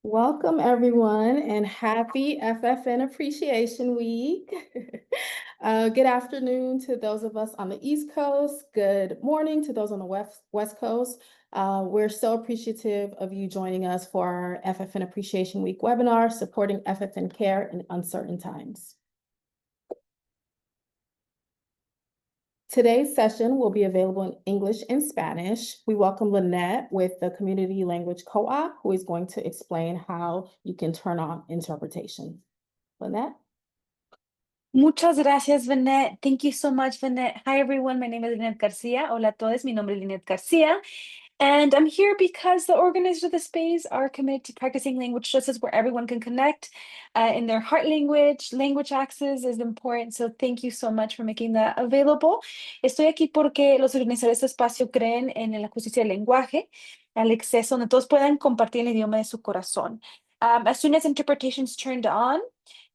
Welcome, everyone, and happy FFN Appreciation Week. Good afternoon to those of us on the East Coast. Good morning to those on the West Coast. We're so appreciative of you joining us for our FFN Appreciation Week webinar, Supporting FFN Care in Uncertain Times. Today's session will be available in English and Spanish. We welcome Lynette with the Community Language Co-op, who is going to explain how you can turn on interpretation. Lynette? Muchas gracias, Vanette. Thank you so much, Vanette. Hi, everyone. My name is Lynette Garcia. Hola a todos. Mi nombre es Lynette Garcia. And I'm here because the organizers of the space are committed to practicing language justice where everyone can connect in their heart language. Language access is important. So thank you so much for making that available. Estoy aquí porque los organizadores de este espacio creen en la justicia del lenguaje, el acceso donde todos puedan compartir el idioma de su corazón. As soon as interpretation's turned on,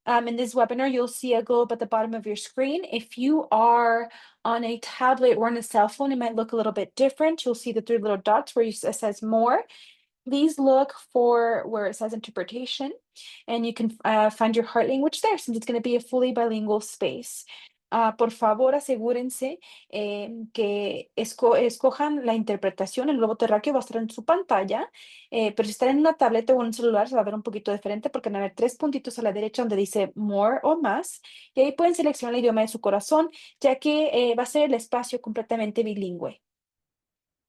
in this webinar, you'll see a globe at the bottom of your screen. If you are on a tablet or on a cell phone, it might look a little bit different. You'll see the three little dots where it says more. Please look for where it says interpretation, and you can find your heart language there since it's going to be a fully bilingual space. Por favor, asegúrense que escojan la interpretación. El globo terráqueo va a estar en su pantalla, pero si están en una tableta o en un celular se va a ver un poquito diferente porque van a haber tres puntitos a la derecha donde dice more o más, y ahí pueden seleccionar el idioma de su corazón, ya que va a ser el espacio completamente bilingüe.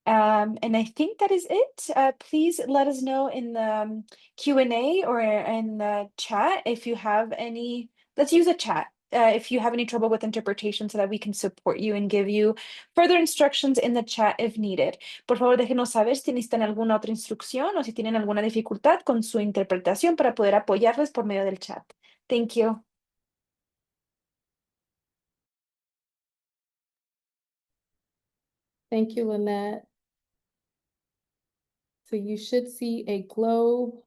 And I think that is it. Please let us know in the Q&A or in the chat if you have any, let's use a chat. If you have any trouble with interpretation so that we can support you and give you further instructions in the chat if needed. Por favor, déjenos saber si necesitan alguna otra instrucción o si tienen alguna dificultad con su interpretación para poder apoyarles por medio del chat. Thank you. Thank you, Lynette. So you should see a globe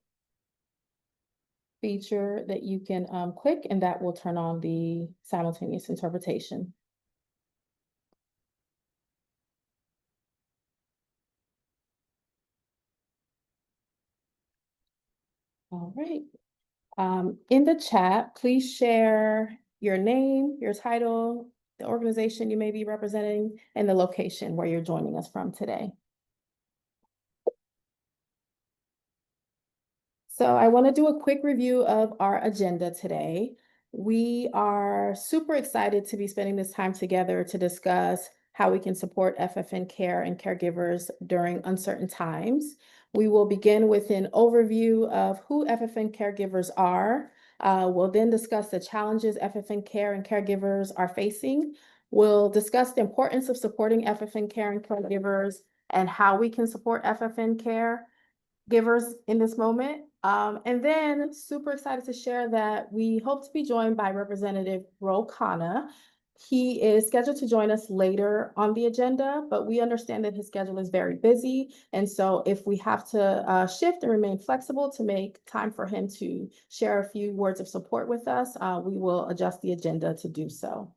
feature that you can click, and that will turn on the simultaneous interpretation. All right. In the chat, please share your name, your title, the organization you may be representing, and the location where you're joining us from today. So I want to do a quick review of our agenda today. We are super excited to be spending this time together to discuss how we can support FFN care and caregivers during uncertain times. We will begin with an overview of who FFN caregivers are. We'll then discuss the challenges FFN care and caregivers are facing. We'll discuss the importance of supporting FFN care and caregivers and how we can support FFN care givers in this moment. And then super excited to share that we hope to be joined by Representative Ro Khanna. He is scheduled to join us later on the agenda, but we understand that his schedule is very busy. And so if we have to shift and remain flexible to make time for him to share a few words of support with us, we will adjust the agenda to do so.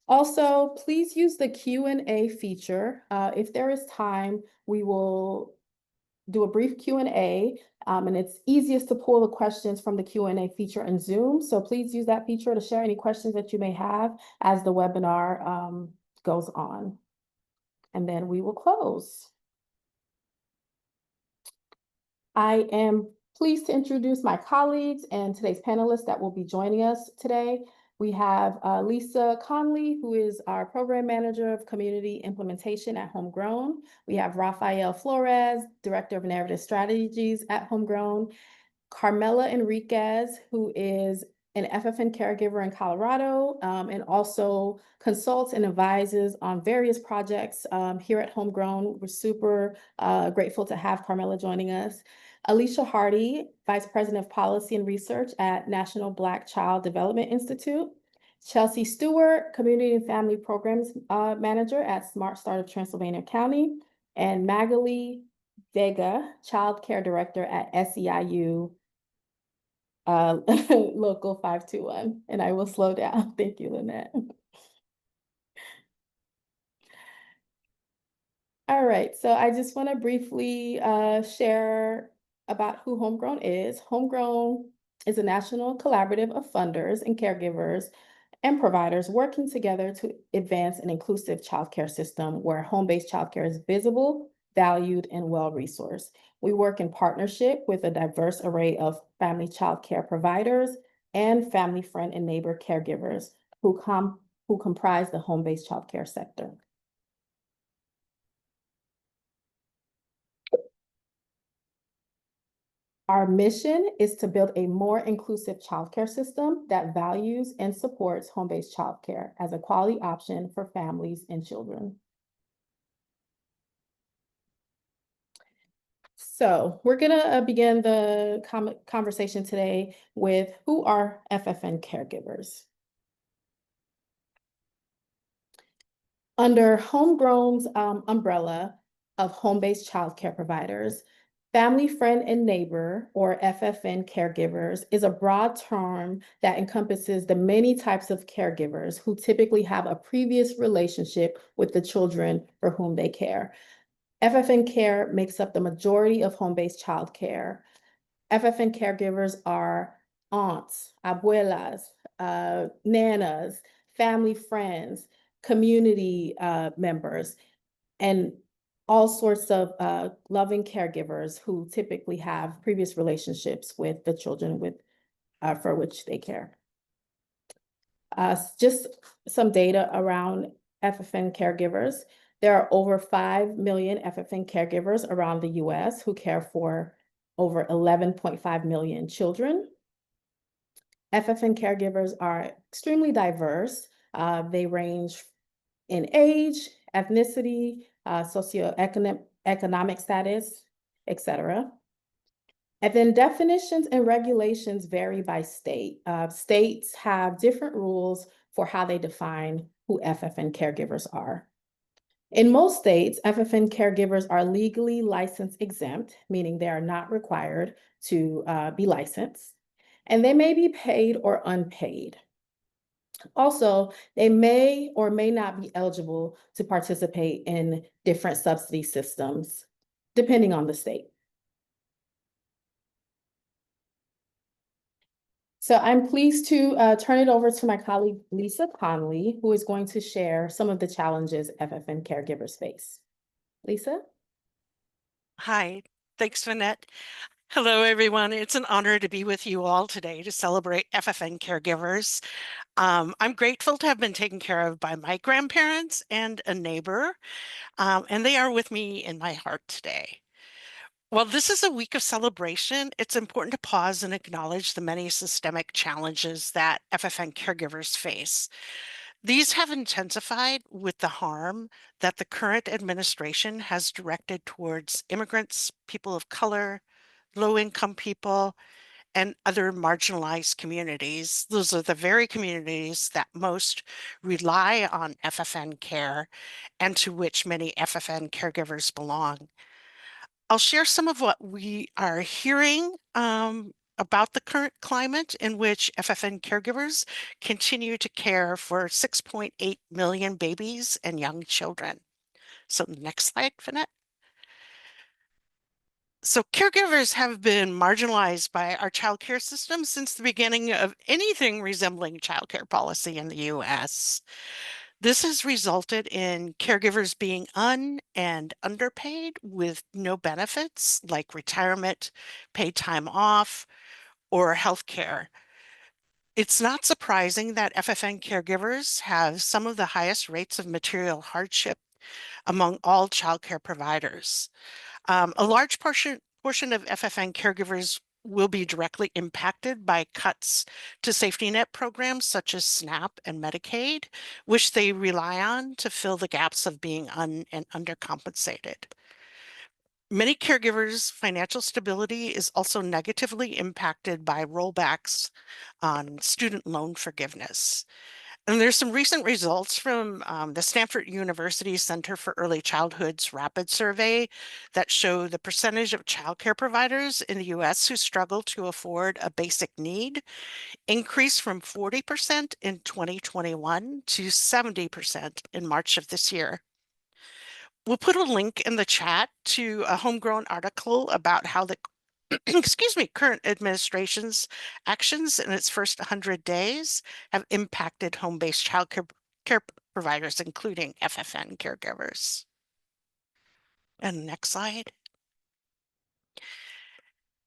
Also, please use the Q&A feature. If there is time, we will do a brief Q&A, and it's easiest to pull the questions from the Q&A feature in Zoom. So please use that feature to share any questions that you may have as the webinar goes on. And then we will close. I am pleased to introduce my colleagues and today's panelists that will be joining us today. We have Lisa Conley, who is our Program Manager of Community Implementation at Homegrown. We have Rafael Flores, Director of Narrative Strategies at Homegrown. Carmela Enriquez, who is an FFN caregiver in Colorado, and also consults and advises on various projects here at Homegrown. We're super grateful to have Carmela joining us. Alicia Hardy, Vice President of Policy and Research at National Black Child Development Institute. Chelsea Stewart, Community and Family Programs Manager at Smart Start of Transylvania County. And Magali Vega, Child Care Director at SEIU Local 521. And I will slow down. Thank you, Lynette. All right, so I just want to briefly share about who Homegrown is. Homegrown is a national collaborative of funders and caregivers and providers working together to advance an inclusive childcare system where home-based childcare is visible, valued, and well-resourced. We work in partnership with a diverse array of family childcare providers and family, friend, and neighbor caregivers who comprise the home-based childcare sector. Our mission is to build a more inclusive childcare system that values and supports home-based childcare as a quality option for families and children. So we're gonna begin the conversation today with who are FFN caregivers? Under Homegrown's umbrella of home-based childcare providers, family, friend, and neighbor, or FFN caregivers, is a broad term that encompasses the many types of caregivers who typically have a previous relationship with the children for whom they care. FFN care makes up the majority of home-based childcare. FFN caregivers are aunts, abuelas, nanas, family friends, community members, and all sorts of loving caregivers who typically have previous relationships with the children for which they care. Just some data around FFN caregivers. There are over 5 million FFN caregivers around the US who care for over 11.5 million children. FFN caregivers are extremely diverse. They range in age, ethnicity, socioeconomic status, etc. And then definitions and regulations vary by state. States have different rules for how they define who FFN caregivers are. In most states, FFN caregivers are legally license exempt, meaning they are not required to be licensed, and they may be paid or unpaid. Also, they may or may not be eligible to participate in different subsidy systems, depending on the state. So I'm pleased to turn it over to my colleague, Lisa Conley, who is going to share some of the challenges FFN caregivers face. Lisa? Hi, thanks, Vanette. Hello, everyone. It's an honor to be with you all today to celebrate FFN caregivers. I'm grateful to have been taken care of by my grandparents and a neighbor, and they are with me in my heart today. While this is a week of celebration, it's important to pause and acknowledge the many systemic challenges that FFN caregivers face. These have intensified with the harm that the current administration has directed towards immigrants, people of color, low-income people, and other marginalized communities. Those are the very communities that most rely on FFN care and to which many FFN caregivers belong. I'll share some of what we are hearing about the current climate in which FFN caregivers continue to care for 6.8 million babies and young children. So next slide, Vanette. So caregivers have been marginalized by our child care system since the beginning of anything resembling child care policy in the US. This has resulted in caregivers being and underpaid with no benefits like retirement, paid time off, or health care. It's not surprising that FFN caregivers have some of the highest rates of material hardship among all childcare providers. A large portion of FFN caregivers will be directly impacted by cuts to safety net programs such as SNAP and Medicaid, which they rely on to fill the gaps of being and undercompensated. Many caregivers' financial stability is also negatively impacted by rollbacks on student loan forgiveness. And there's some recent results from the Stanford University Center for Early Childhood's rapid survey that show the percentage of childcare providers in the US who struggle to afford a basic need increased from 40% in 2021 to 70% in March of this year. We'll put a link in the chat to a homegrown article about how the excuse me, current administration's actions in its first 100 days have impacted home-based child care providers, including FFN caregivers. And next slide.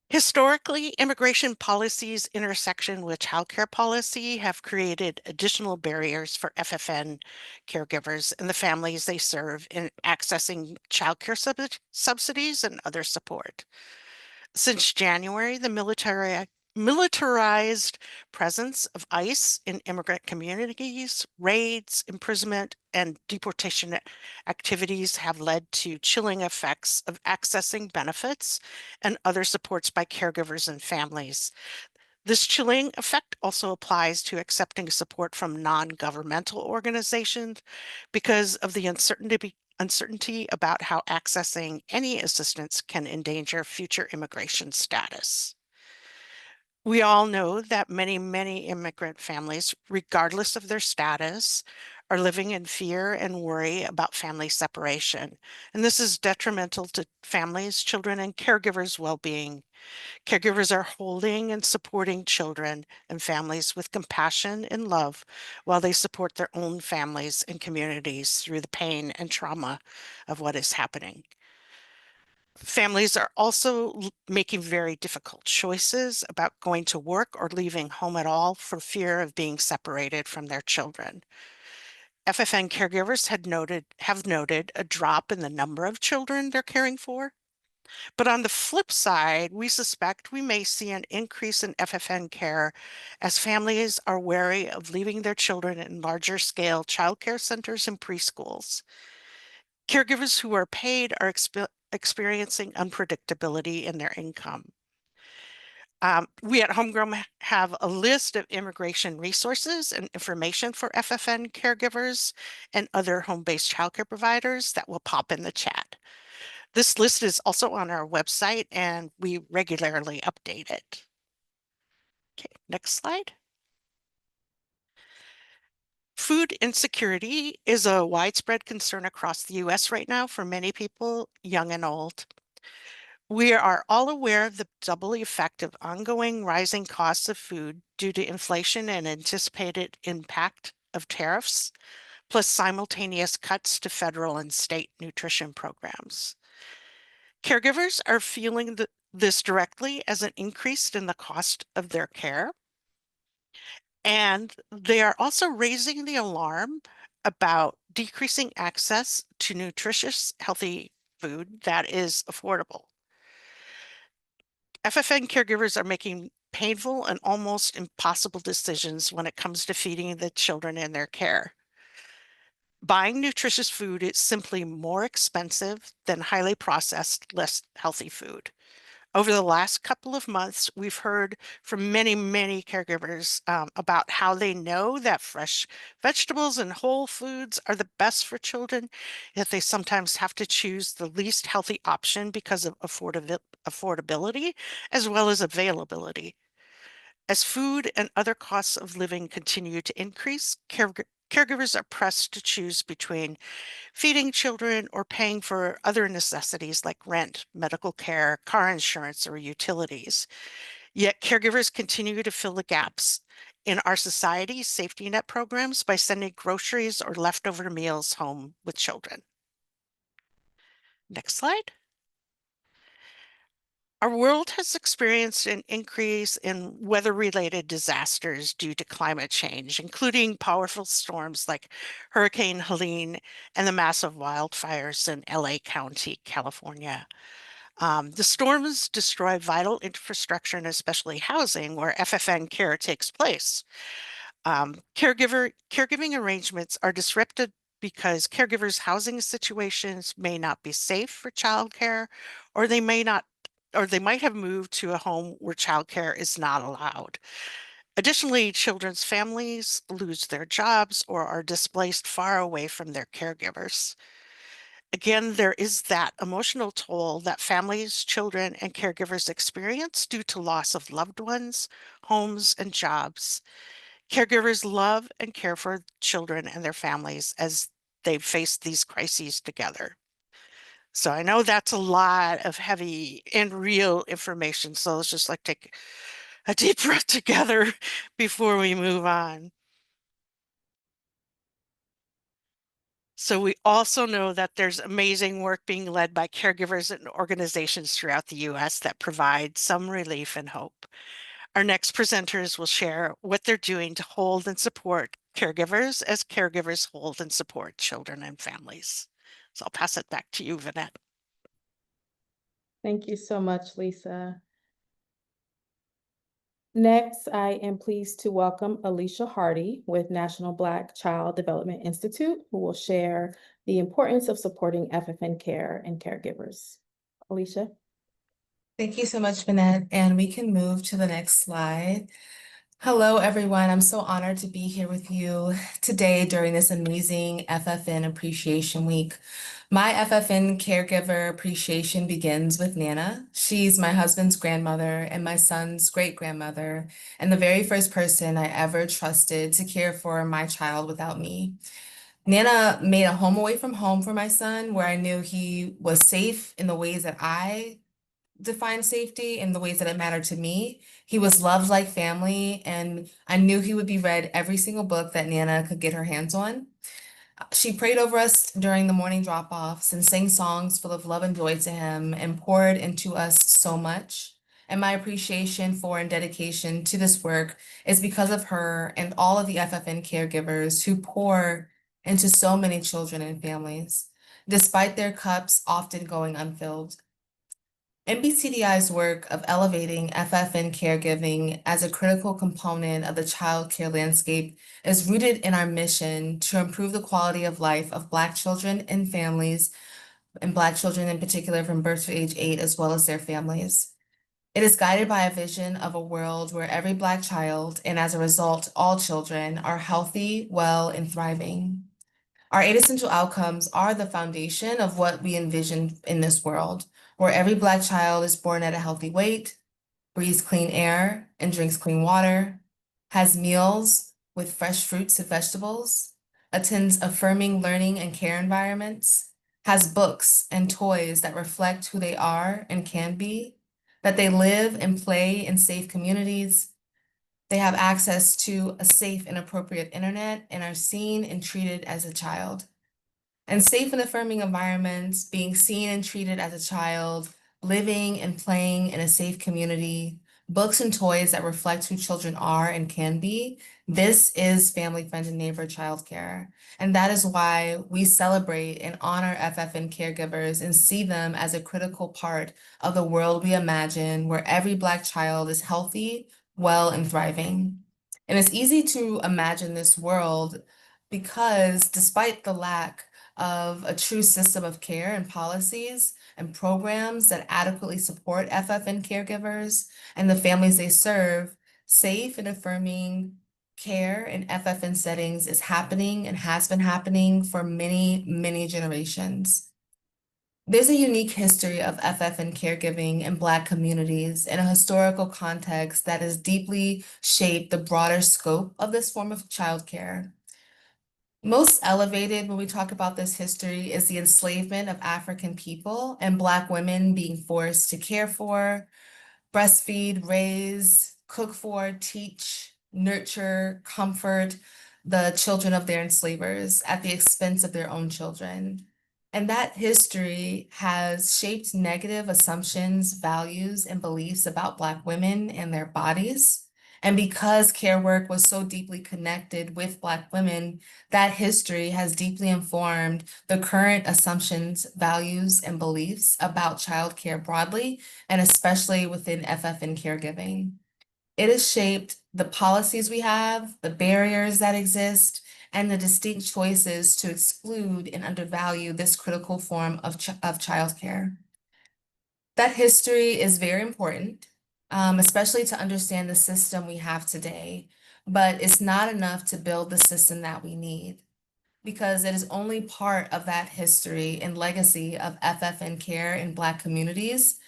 Historically, immigration policy's intersection with childcare policy have created additional barriers for FFN caregivers and the families they serve in accessing childcare subsidies and other support. Since January, the militarized presence of ICE in immigrant communities, raids, imprisonment, and deportation activities have led to chilling effects of accessing benefits and other supports by caregivers and families. This chilling effect also applies to accepting support from non-governmental organizations because of the uncertainty about how accessing any assistance can endanger future immigration status. We all know that many immigrant families, regardless of their status, are living in fear and worry about family separation. And this is detrimental to families, children, and caregivers' well-being. Caregivers are holding and supporting children and families with compassion and love while they support their own families and communities through the pain and trauma of what is happening. Families are also making very difficult choices about going to work or leaving home at all for fear of being separated from their children. FFN caregivers have noted a drop in the number of children they're caring for. But on the flip side, we suspect we may see an increase in FFN care as families are wary of leaving their children in larger scale childcare centers and preschools. Caregivers who are paid are experiencing unpredictability in their income. We at Homegrown have a list of immigration resources and information for FFN caregivers and other home-based childcare providers that will pop in the chat. This list is also on our website and we regularly update it. Okay, next slide. Food insecurity is a widespread concern across the US right now for many people, young and old. We are all aware of the double effect of ongoing rising costs of food due to inflation and anticipated impact of tariffs, plus simultaneous cuts to federal and state nutrition programs. Caregivers are feeling this directly as an increase in the cost of their care. And they are also raising the alarm about decreasing access to nutritious, healthy food that is affordable. FFN caregivers are making painful and almost impossible decisions when it comes to feeding the children in their care. Buying nutritious food is simply more expensive than highly processed, less healthy food. Over the last couple of months, we've heard from many caregivers about how they know that fresh vegetables and whole foods are the best for children, yet they sometimes have to choose the least healthy option because of affordability as well as availability. As food and other costs of living continue to increase, caregivers are pressed to choose between feeding children or paying for other necessities like rent, medical care, car insurance, or utilities. Yet caregivers continue to fill the gaps in our society's safety net programs by sending groceries or leftover meals home with children. Next slide. Our world has experienced an increase in weather-related disasters due to climate change, including powerful storms like Hurricane Helene and the massive wildfires in LA County, California. The storms destroy vital infrastructure and especially housing where FFN care takes place. Caregiving arrangements are disrupted because caregivers' housing situations may not be safe for childcare, or they might have moved to a home where childcare is not allowed. Additionally, children's families lose their jobs or are displaced far away from their caregivers. Again, there is that emotional toll that families, children, and caregivers experience due to loss of loved ones, homes, and jobs. Caregivers love and care for children and their families as they face these crises together. So I know that's a lot of heavy and real information. So let's just like take a deep breath together before we move on. So we also know that there's amazing work being led by caregivers and organizations throughout the US that provide some relief and hope. Our next presenters will share what they're doing to hold and support caregivers as caregivers hold and support children and families. So I'll pass it back to you, Vanette. Thank you so much, Lisa. Next, I am pleased to welcome Alicia Hardy with National Black Child Development Institute, who will share the importance of supporting FFN care and caregivers. Alicia. Thank you so much, Vanette, and we can move to the next slide. Hello, everyone. I'm so honored to be here with you today during this amazing FFN Appreciation Week. My FFN caregiver appreciation begins with Nana. She's my husband's grandmother and my son's great-grandmother, and the very first person I ever trusted to care for my child without me. Nana made a home away from home for my son where I knew he was safe in the ways that I define safety in the ways that it mattered to me. He was loved like family, and I knew he would be read every single book that Nana could get her hands on. She prayed over us during the morning drop-offs and sang songs full of love and joy to him and poured into us so much. And my appreciation for and dedication to this work is because of her and all of the FFN caregivers who pour into so many children and families, despite their cups often going unfilled. NBCDI's work of elevating FFN caregiving as a critical component of the child care landscape is rooted in our mission to improve the quality of life of Black children and families, and Black children in particular from birth to age 8, as well as their families. It is guided by a vision of a world where every Black child, and as a result, all children, are healthy, well, and thriving. Our 8 essential outcomes are the foundation of what we envision in this world, where every Black child is born at a healthy weight, breathes clean air and drinks clean water, has meals with fresh fruits and vegetables, attends affirming learning and care environments, has books and toys that reflect who they are and can be, that they live and play in safe communities. They have access to a safe and appropriate internet and are seen and treated as a child. And safe and affirming environments, being seen and treated as a child, living and playing in a safe community, books and toys that reflect who children are and can be. This is family, friend, and neighbor childcare. And that is why we celebrate and honor FFN caregivers and see them as a critical part of the world we imagine, where every Black child is healthy, well, and thriving. And it's easy to imagine this world because despite the lack of a true system of care and policies and programs that adequately support FFN caregivers and the families they serve, safe and affirming care in FFN settings is happening and has been happening for many, many generations. There's a unique history of FFN caregiving in Black communities in a historical context that has deeply shaped the broader scope of this form of childcare. Most elevated when we talk about this history is the enslavement of African people and Black women being forced to care for, breastfeed, raise, cook for, teach, nurture, comfort the children of their enslavers at the expense of their own children. And that history has shaped negative assumptions, values, and beliefs about Black women and their bodies. And because care work was so deeply connected with Black women, that history has deeply informed the current assumptions, values, and beliefs about childcare broadly, and especially within FFN caregiving. It has shaped the policies we have, the barriers that exist, and the distinct choices to exclude and undervalue this critical form of childcare. That history is very important, especially to understand the system we have today, but it's not enough to build the system that we need, because it is only part of that history and legacy of FFN care in Black communities.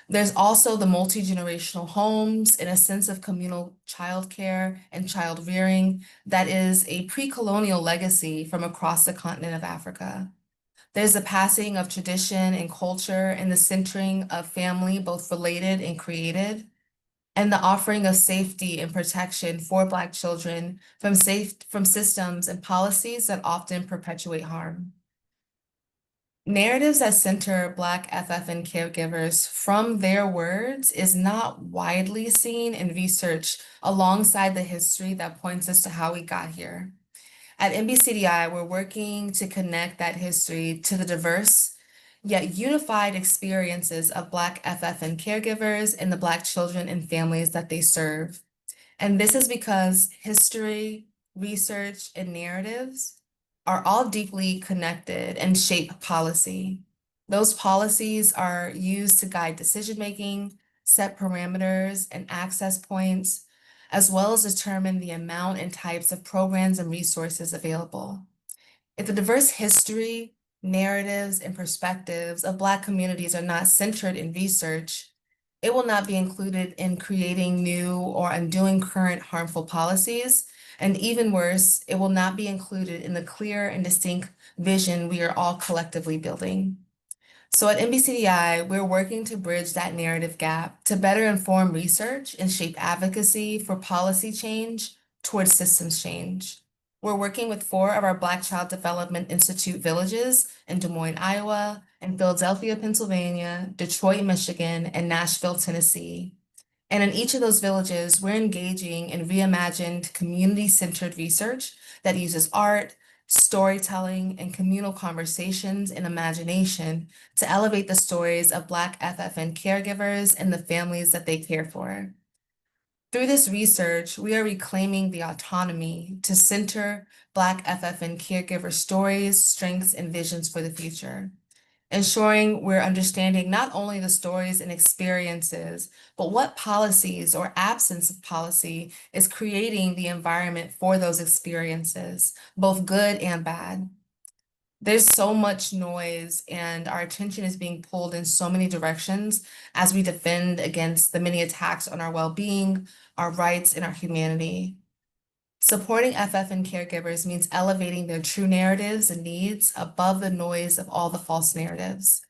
There's also the multi-generational homes and a sense of communal childcare and child rearing that is a pre-colonial legacy from across the continent of Africa. There's the passing of tradition and culture and the centering of family, both related and created, and the offering of safety and protection for Black children from systems and policies that often perpetuate harm. Narratives that center Black FFN caregivers from their words is not widely seen in research alongside the history that points us to how we got here. At NBCDI, we're working to connect that history to the diverse yet unified experiences of Black FFN caregivers and the Black children and families that they serve. And this is because history, research, and narratives are all deeply connected and shape policy. Those policies are used to guide decision-making, set parameters and access points, as well as determine the amount and types of programs and resources available. If the diverse history, narratives, and perspectives of Black communities are not centered in research, it will not be included in creating new or undoing current harmful policies. And even worse, it will not be included in the clear and distinct vision we are all collectively building. So at NBCDI, we're working to bridge that narrative gap to better inform research and shape advocacy for policy change towards systems change. We're working with 4 of our Black Child Development Institute villages in Des Moines, Iowa, and Philadelphia, Pennsylvania, Detroit, Michigan, and Nashville, Tennessee. And in each of those villages, we're engaging in reimagined community-centered research that uses art, storytelling, and communal conversations and imagination to elevate the stories of Black FFN caregivers and the families that they care for. Through this research, we are reclaiming the autonomy to center Black FFN caregiver stories, strengths, and visions for the future, ensuring we're understanding not only the stories and experiences, but what policies or absence of policy is creating the environment for those experiences, both good and bad. There's so much noise and our attention is being pulled in so many directions as we defend against the many attacks on our well-being, our rights, and our humanity. Supporting FFN caregivers means elevating their true narratives and needs above the noise of all the false narratives.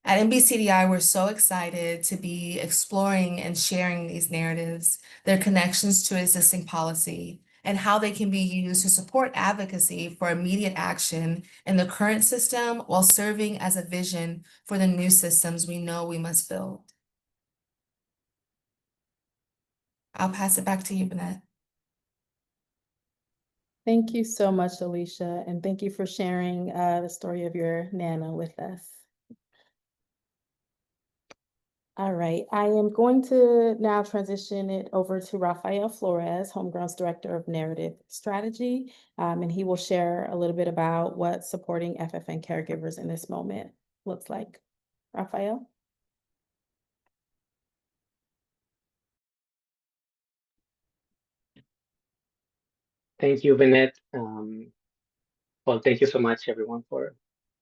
At NBCDI, we're so excited to be exploring and sharing these narratives, their connections to existing policy, and how they can be used to support advocacy for immediate action in the current system while serving as a vision for the new systems we know we must build. I'll pass it back to you, Bennett. Thank you so much, Alicia, and thank you for sharing the story of your Nana with us. All right, I am going to now transition it over to Rafael Flores, Homegrown's Director of Narrative Strategy, and he will share a little bit about what supporting FFN caregivers in this moment looks like. Rafael? Thank you, Bennett. Well, thank you so much, everyone, for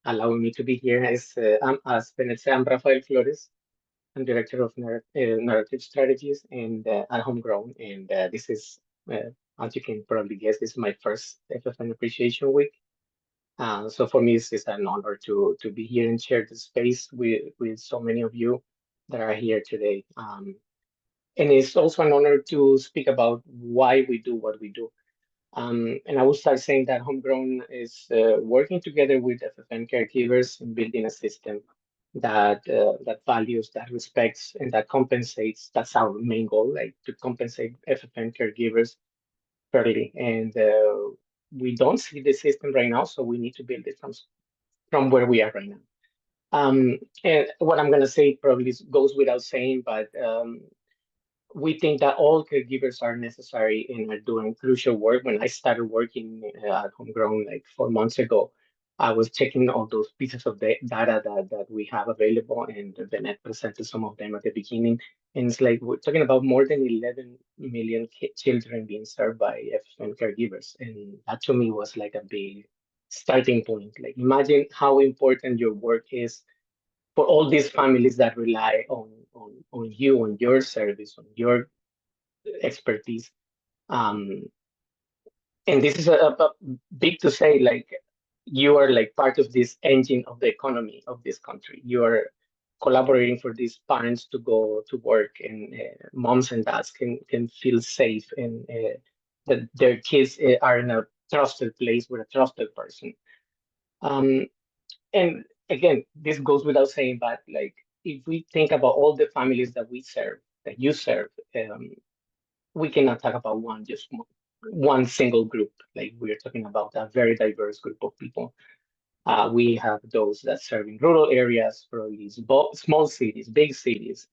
allowing me to be here. As Bennett said, I'm Rafael Flores. I'm Director of Narrative Strategies and at Homegrown. And this is, as you can probably guess, this is my first FFN Appreciation Week. So for me, it's an honor to be here and share the space with so many of you that are here today. And it's also an honor to speak about why we do what we do. And I will start saying that Homegrown is working together with FFN caregivers in building a system that values, that respects, and that compensates. That's our main goal, like to compensate FFN caregivers fairly. And we don't see the system right now, so we need to build it from where we are right now. And what I'm gonna say probably goes without saying, but we think that all caregivers are necessary and are doing crucial work. When I started working at Homegrown like 4 months ago, I was checking all those pieces of data that we have available, and then I presented some of them at the beginning. And it's like we're talking about more than 11 million children being served by FFN caregivers. And that to me was like a big starting point. Like imagine how important your work is for all these families that rely on you, on your service, on your expertise. And this is a big to say, like you are like part of this engine of the economy of this country. You are collaborating for these parents to go to work, and moms and dads can feel safe, and that their kids are in a trusted place with a trusted person. Um, and again, this goes without saying, but like if we think about all the families that we serve, that you serve, we cannot talk about one single group. Like we're talking about a very diverse group of people. We have those that serve in rural areas, probably small cities, big cities.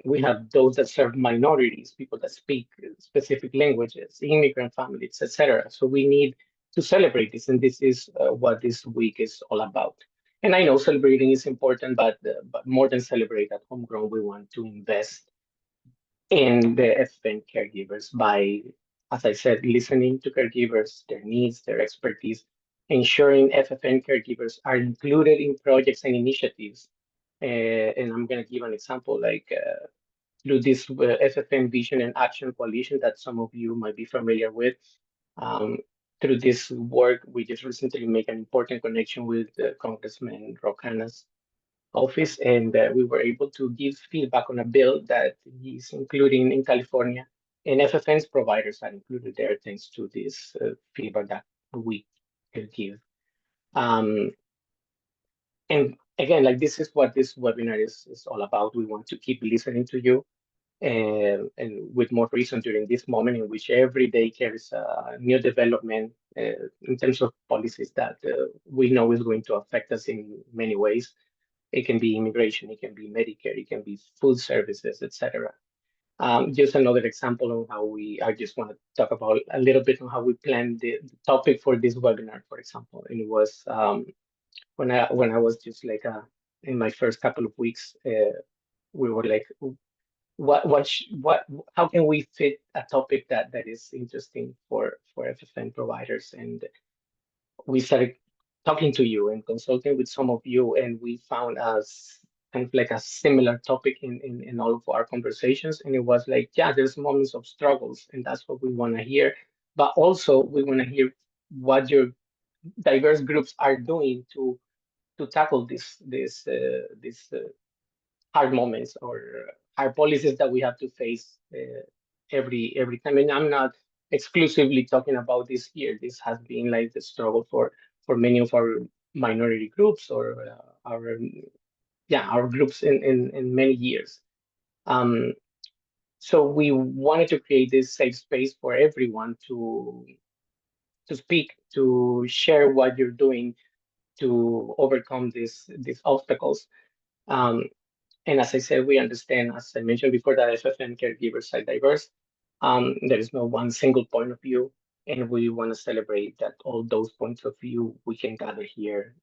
We have those that serve minorities, people that speak specific languages, immigrant families, etc. So we need to celebrate this, and this is what this week is all about. And I know celebrating is important, but more than celebrate at Homegrown, we want to invest in the FFN caregivers by, as I said, listening to caregivers, their needs, their expertise, ensuring FFN caregivers are included in projects and initiatives. And I'm going to give an example, like through this FFN Vision and Action Coalition that some of you might be familiar with. Um, Through this work, we just recently made an important connection with Congressman Rocana's office, and we were able to give feedback on a bill that he's including in California, and FFN's providers are included there thanks to this feedback that we could give. Um, and again, like this is what this webinar is all about. We want to keep listening to you, and with more reason during this moment in which every day carries a new development in terms of policies that we know is going to affect us in many ways. It can be immigration, it can be Medicare, it can be food services, etc. Just another example of how I just want to talk about a little bit on how we planned the topic for this webinar, for example. And it was when I was just like in my first couple of weeks, we were like, how can we fit a topic that is interesting for FFN providers? And we started talking to you and consulting with some of you, and we found us kind of like a similar topic in all of our conversations. And it was like, yeah, there's moments of struggles, and that's what we want to hear. But also, we want to hear what your diverse groups are doing to tackle this hard moments or hard policies that we have to face every time. And I'm not exclusively talking about this year. This has been like the struggle for many of our minority groups or our groups in many years. So we wanted to create this safe space for everyone to speak, to share what you're doing to overcome these obstacles. Um, And as I said, we understand, as I mentioned before, that FFN caregivers are diverse. There is no one single point of view, and we want to celebrate that all those points of view we can gather here,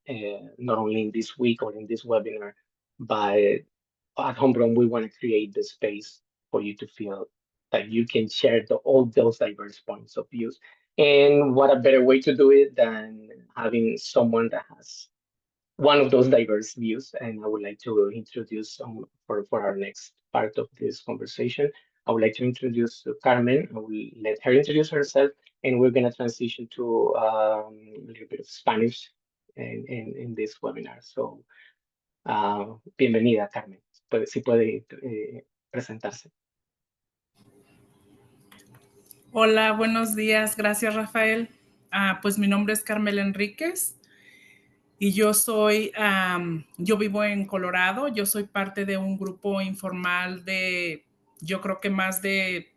not only in this week or in this webinar, but at Homegrown, we want to create the space for you to feel that you can share all those diverse points of views. And what a better way to do it than having someone that has one of those diverse views, and I would like to introduce for our next part of this conversation. I would like to introduce Carmen. I will let her introduce herself, and we're going to transition to a little bit of Spanish in this webinar. So, bienvenida, Carmen. Si puede presentarse. Hola, buenos días. Gracias, Rafael. Pues mi nombre es Carmela Enríquez y yo vivo en Colorado. Yo soy parte de un grupo informal de, yo creo que más de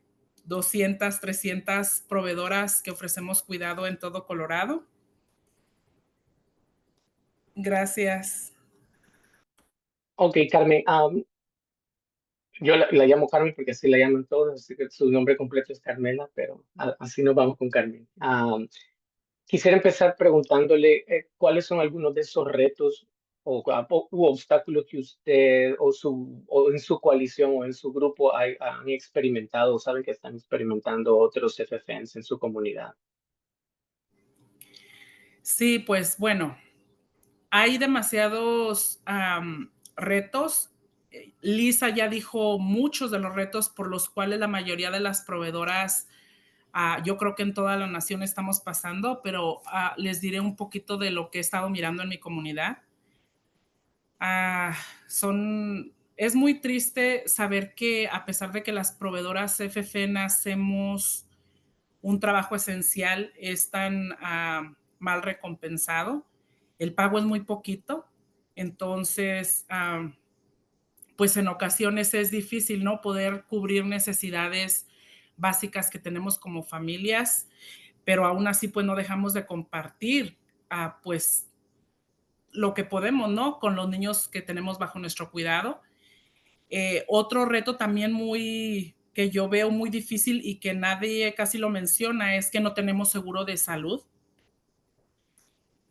200, 300 proveedoras que ofrecemos cuidado en todo Colorado. Gracias. Ok, Carmen. Yo la llamo Carmen porque así la llaman todos, así que su nombre completo es Carmela, pero así nos vamos con Carmen. Quisiera empezar preguntándole cuáles son algunos de esos retos u obstáculos que usted o en su coalición o en su grupo han experimentado o saben que están experimentando otros FFNs en su comunidad. Sí, pues bueno, hay demasiados retos. Lisa ya dijo muchos de los retos por los cuales la mayoría de las proveedoras Yo creo que en toda la nación estamos pasando, pero les diré un poquito de lo que he estado mirando en mi comunidad. Es muy triste saber que a pesar de que las proveedoras FFN hacemos un trabajo esencial, es tan mal recompensado. El pago es muy poquito, entonces, pues en ocasiones es difícil, ¿no? Poder cubrir necesidades básicas que tenemos como familias, pero aún así, pues no dejamos de compartir, pues lo que podemos, ¿no? Con los niños que tenemos bajo nuestro cuidado. Otro reto también que yo veo muy difícil y que nadie casi lo menciona es que no tenemos seguro de salud.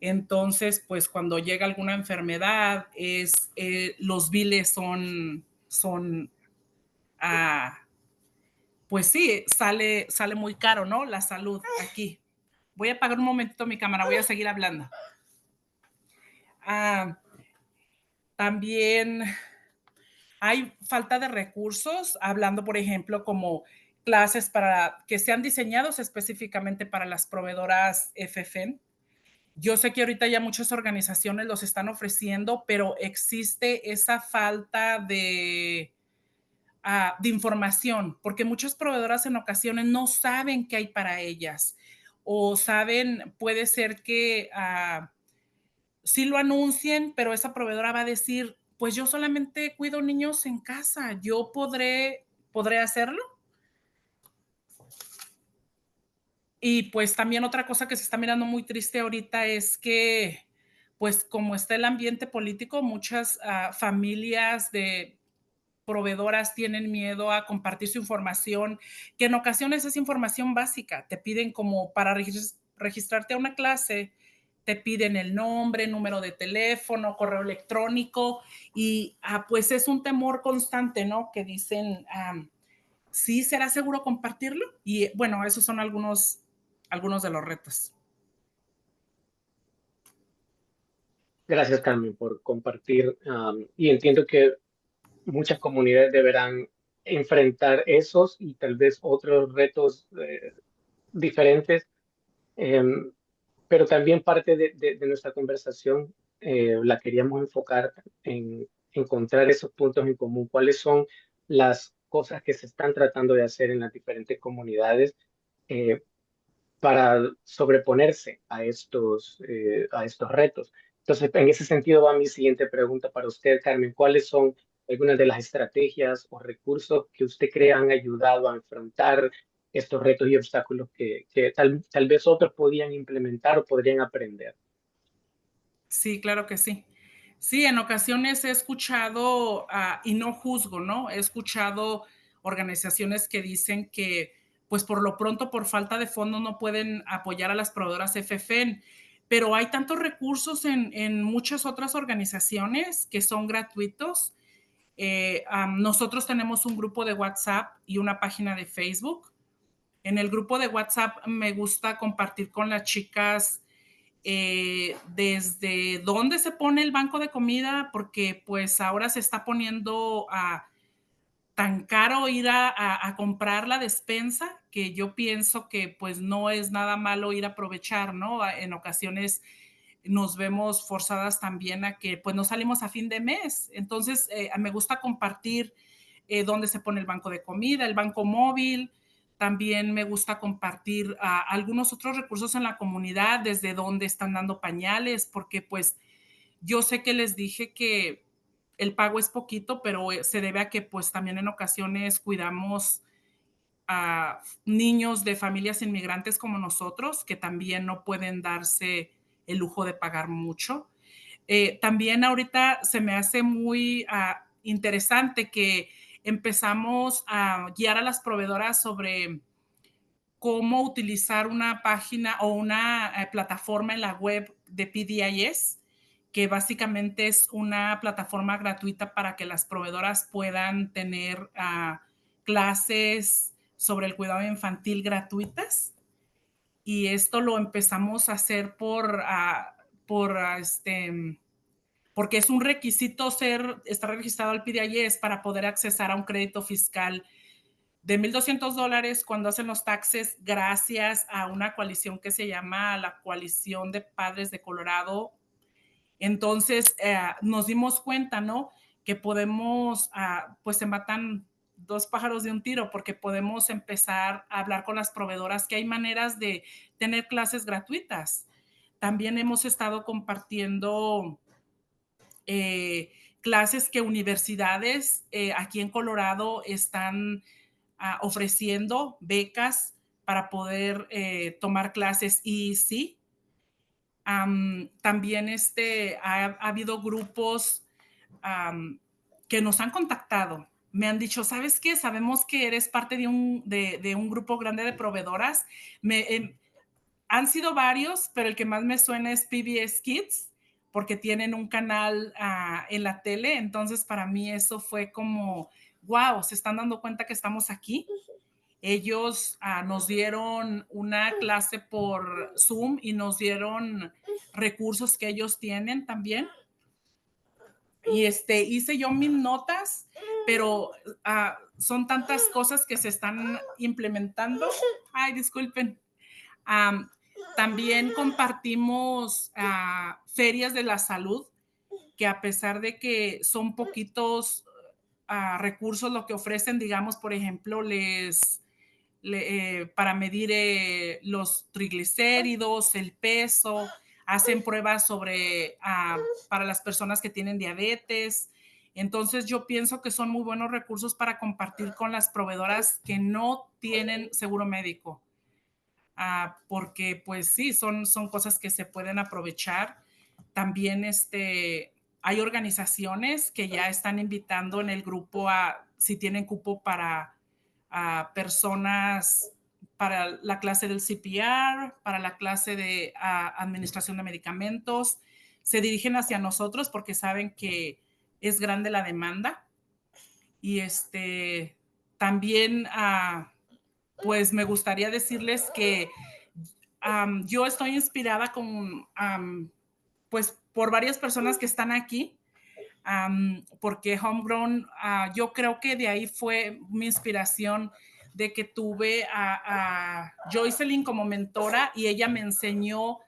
Entonces, pues cuando llega alguna enfermedad, los biles son pues sí, sale muy caro, ¿no? La salud aquí. Voy a apagar un momentito mi cámara, voy a seguir hablando. También hay falta de recursos, hablando, por ejemplo, como clases que sean diseñados específicamente para las proveedoras FFN. Yo sé que ahorita ya muchas organizaciones los están ofreciendo, pero existe esa falta de información, porque muchas proveedoras en ocasiones no saben qué hay para ellas o puede ser que sí lo anuncien, pero esa proveedora va a decir, pues yo solamente cuido niños en casa, yo podré hacerlo. Y pues también otra cosa que se está mirando muy triste ahorita es que, pues como está el ambiente político, muchas familias de proveedoras tienen miedo a compartir su información, que en ocasiones es información básica. Te piden como para registrarte a una clase, te piden el nombre, número de teléfono, correo electrónico y pues es un temor constante, ¿no? Que dicen, ¿sí será seguro compartirlo? Y bueno, esos son algunos de los retos. Gracias, Carmen, por compartir. Y entiendo que muchas comunidades deberán enfrentar esos y tal vez otros retos diferentes. Em, pero también parte de nuestra conversación la queríamos enfocar en encontrar esos puntos en común. ¿Cuáles son las cosas que se están tratando de hacer en las diferentes comunidades eh, para sobreponerse a estos retos? Entonces, en ese sentido va mi siguiente pregunta para usted, Carmen. ¿Cuáles son algunas de las estrategias o recursos que usted cree han ayudado a enfrentar estos retos y obstáculos que tal vez otros podían implementar o podrían aprender? Sí, claro que sí. Sí, en ocasiones he escuchado, y no juzgo, ¿no? He escuchado organizaciones que dicen que, pues por lo pronto, por falta de fondos, no pueden apoyar a las proveedoras FFN, pero hay tantos recursos en muchas otras organizaciones que son gratuitos. Nosotros tenemos un grupo de WhatsApp y una página de Facebook. En el grupo de WhatsApp me gusta compartir con las chicas desde dónde se pone el banco de comida, porque pues ahora se está poniendo tan caro ir a comprar la despensa, que yo pienso que pues no es nada malo ir a aprovechar, ¿no? En ocasiones nos vemos forzadas también a que pues no salimos a fin de mes. Entonces, me gusta compartir dónde se pone el banco de comida, el banco móvil. También me gusta compartir algunos otros recursos en la comunidad, desde dónde están dando pañales, porque pues yo sé que les dije que el pago es poquito, pero se debe a que pues también en ocasiones cuidamos a niños de familias inmigrantes como nosotros, que también no pueden darse el lujo de pagar mucho. También ahorita se me hace muy interesante que empezamos a guiar a las proveedoras sobre cómo utilizar una página o una plataforma en la web de PDIS, que básicamente es una plataforma gratuita para que las proveedoras puedan tener clases sobre el cuidado infantil gratuitas. Y esto lo empezamos a hacer porque es un requisito estar registrado al PDIS para poder accesar a un crédito fiscal de $1,200 cuando hacen los taxes gracias a una coalición que se llama la Coalición de Padres de Colorado. Entonces nos dimos cuenta, ¿no? Que podemos, pues se matan dos pájaros de un tiro, porque podemos empezar a hablar con las proveedoras que hay maneras de tener clases gratuitas. También hemos estado compartiendo clases que universidades aquí en Colorado están ofreciendo becas para poder tomar clases. Y sí, también ha habido grupos que nos han contactado. Me han dicho, ¿sabes qué? Sabemos que eres parte de un grupo grande de proveedoras. Han sido varios, pero el que más me suena es PBS Kids, porque tienen un canal en la tele. Entonces, para mí eso fue como, wow, se están dando cuenta que estamos aquí. Ellos nos dieron una clase por Zoom y nos dieron recursos que ellos tienen también. Y hice yo mis notas, pero son tantas cosas que se están implementando. Ay, disculpen. También compartimos ferias de la salud, que a pesar de que son poquitos recursos lo que ofrecen, digamos, por ejemplo, para medir los triglicéridos, el peso, hacen pruebas para las personas que tienen diabetes. Entonces yo pienso que son muy buenos recursos para compartir con las proveedoras que no tienen seguro médico. Porque pues sí, son cosas que se pueden aprovechar. También hay organizaciones que ya están invitando en el grupo si tienen cupo para personas, para la clase del CPR, para la clase de administración de medicamentos. Se dirigen hacia nosotros porque saben que es grande la demanda. Y también pues me gustaría decirles que yo estoy inspirada pues por varias personas que están aquí, porque Homegrown, yo creo que de ahí fue mi inspiración, de que tuve a Joycelyn como mentora y ella me enseñó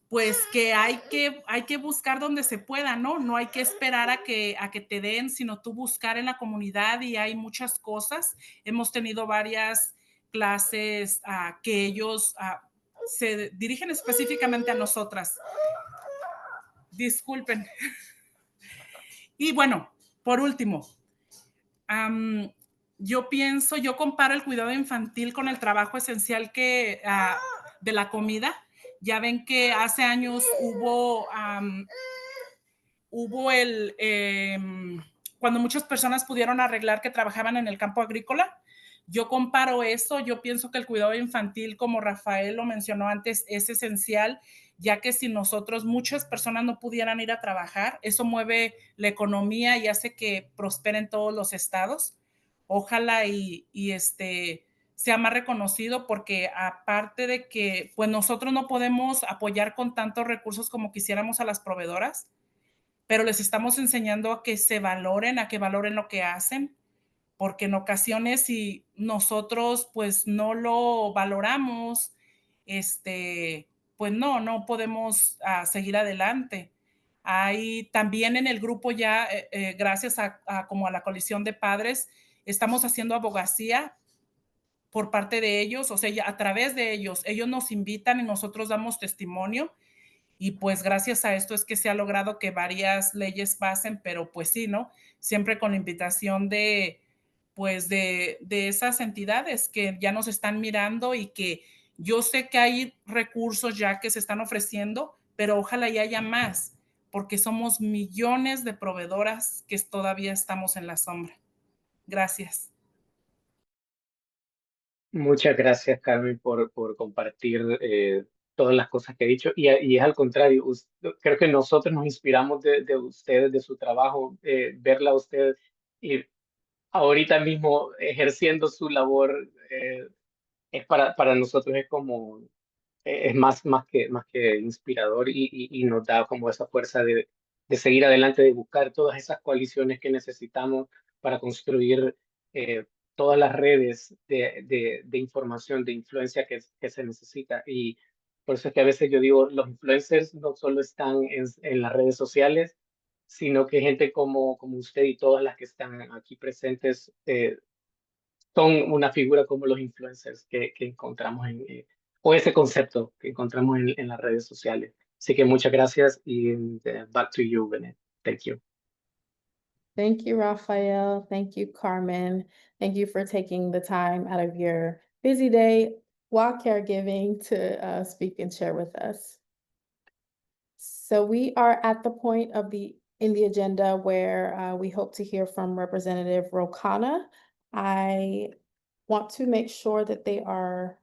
pues que hay que buscar donde se pueda, ¿no? No hay que esperar a que te den, sino tú buscar en la comunidad, y hay muchas cosas. Hemos tenido varias clases que ellos se dirigen específicamente a nosotras. Disculpen. Y bueno, por último, yo comparo el cuidado infantil con el trabajo esencial de la comida. Ya ven que hace años hubo cuando muchas personas pudieron arreglar que trabajaban en el campo agrícola. Yo comparo eso. Yo pienso que el cuidado infantil, como Rafael lo mencionó antes, es esencial, ya que si muchas personas no pudieran ir a trabajar, eso mueve la economía y hace que prosperen todos los estados. Ojalá y sea más reconocido, porque aparte de que pues nosotros no podemos apoyar con tantos recursos como quisiéramos a las proveedoras, pero les estamos enseñando a que se valoren, a que valoren lo que hacen, porque en ocasiones si nosotros pues no lo valoramos, pues no podemos seguir adelante. Hay también en el grupo ya, gracias como a la coalición de padres, estamos haciendo abogacía por parte de ellos, o sea, a través de ellos nos invitan y nosotros damos testimonio. Y pues gracias a esto es que se ha logrado que varias leyes pasen, pero pues sí, ¿no? Siempre con la invitación pues de esas entidades que ya nos están mirando, y que yo sé que hay recursos ya que se están ofreciendo, pero ojalá y haya más, porque somos millones de proveedoras que todavía estamos en la sombra. Gracias. Muchas gracias, Carmen, por compartir todas las cosas que he dicho. Y es al contrario, creo que nosotros nos inspiramos de ustedes, de su trabajo, verla a usted y ahorita mismo ejerciendo su labor, es para nosotros es como, es más que inspirador, y nos da como esa fuerza de seguir adelante, de buscar todas esas coaliciones que necesitamos para construir todas las redes de información, de influencia que se necesita. Y por eso es que a veces yo digo, los influencers no solo están en las redes sociales, sino que gente como usted y todas las que están aquí presentes son una figura como los influencers que encontramos o ese concepto que encontramos en las redes sociales. Así que muchas gracias y back to you, Benet. Thank you. Thank you, Rafael. Thank you, Carmen. Thank you for taking the time out of your busy day while caregiving to speak and share with us. So we are at the point in the agenda where we hope to hear from Representative Rokana. I want to make sure that they are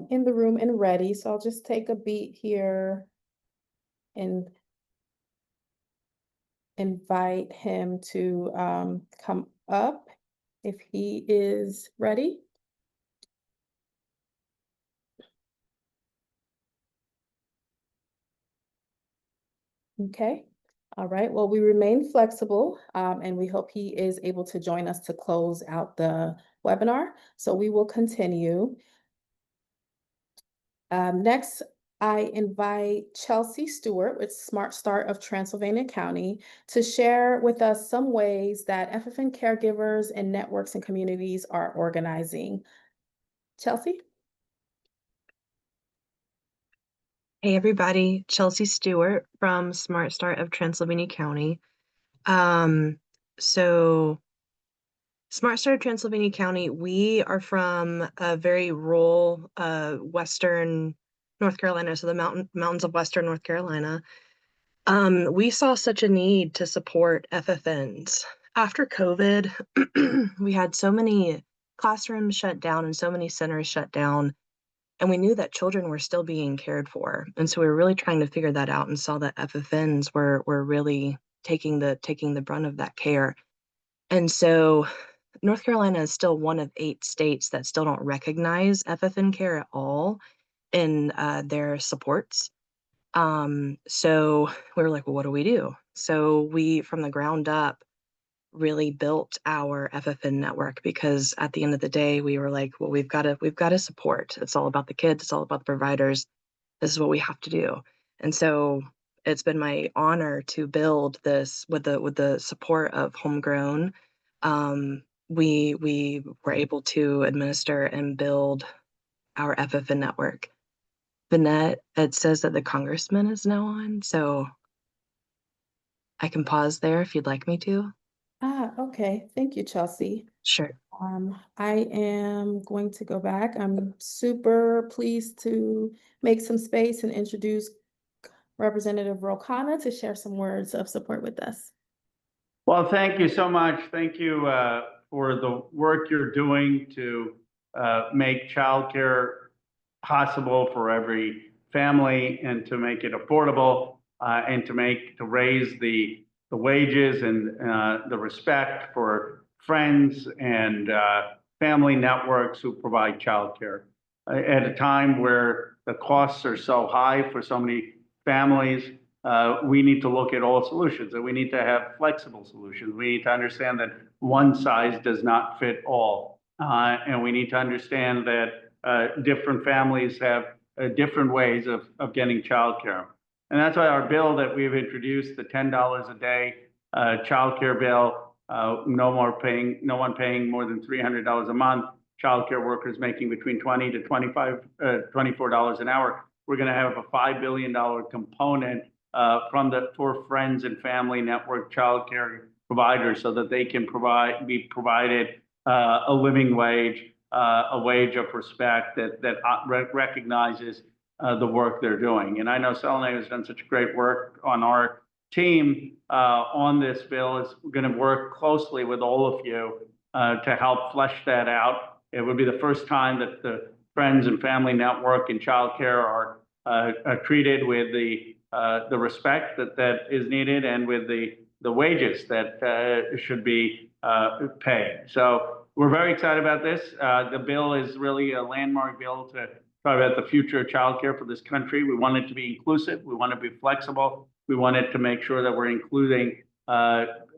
in the room and ready. So I'll just take a beat here and invite him to come up if he is ready. Okay. All right. Well, we remain flexible and we hope he is able to join us to close out the webinar. So we will continue. Next, I invite Chelsea Stewart with Smart Start of Transylvania County to share with us some ways that FFN caregivers and networks and communities are organizing. Chelsea? Hey everybody, Chelsea Stewart from Smart Start of Transylvania County. So Smart Start of Transylvania County, we are from a very rural western North Carolina, so the mountains of western North Carolina. We saw such a need to support FFNs. After COVID, we had so many classrooms shut down and so many centers shut down. And we knew that children were still being cared for. And so we were really trying to figure that out and saw that FFNs were really taking the brunt of that care. And so North Carolina is still one of 8 states that still don't recognize FFN care at all in their supports. So we were like, well, what do we do? So we, from the ground up, really built our FFN network, because at the end of the day, we were like, well, we've got to support. It's all about the kids. It's all about the providers. This is what we have to do. And so it's been my honor to build this with the support of Homegrown. We were able to administer and build our FFN network. Vanette, it says that the congressman is now on, so I can pause there if you'd like me to. Okay. Thank you, Chelsea. Sure. I am going to go back. I'm super pleased to make some space and introduce Representative Rokana to share some words of support with us. Well, thank you so much. Thank you for the work you're doing to make childcare possible for every family and to make it affordable and to raise the wages and the respect for friends and family networks who provide childcare. At a time where the costs are so high for so many families, we need to look at all solutions, and we need to have flexible solutions. We need to understand that one size does not fit all. And we need to understand that different families have different ways of getting childcare. And that's why our bill that we've introduced, the $10 a day childcare bill, no one paying more than $300 a month, childcare workers making between $20 to $24 an hour. We're going to have a $5 billion component for friends and family network childcare providers, so that they can be provided a living wage, a wage of respect that recognizes the work they're doing. And I know Selene has done such great work on our team on this bill. Is going to work closely with all of you to help flesh that out. It would be the first time that the Friends and Family Network and childcare are treated with the respect that is needed, and with the wages that should be paid. So we're very excited about this. The bill is really a landmark bill to talk about the future of childcare for this country. We want it to be inclusive. We want it to be flexible. We want it to make sure that we're including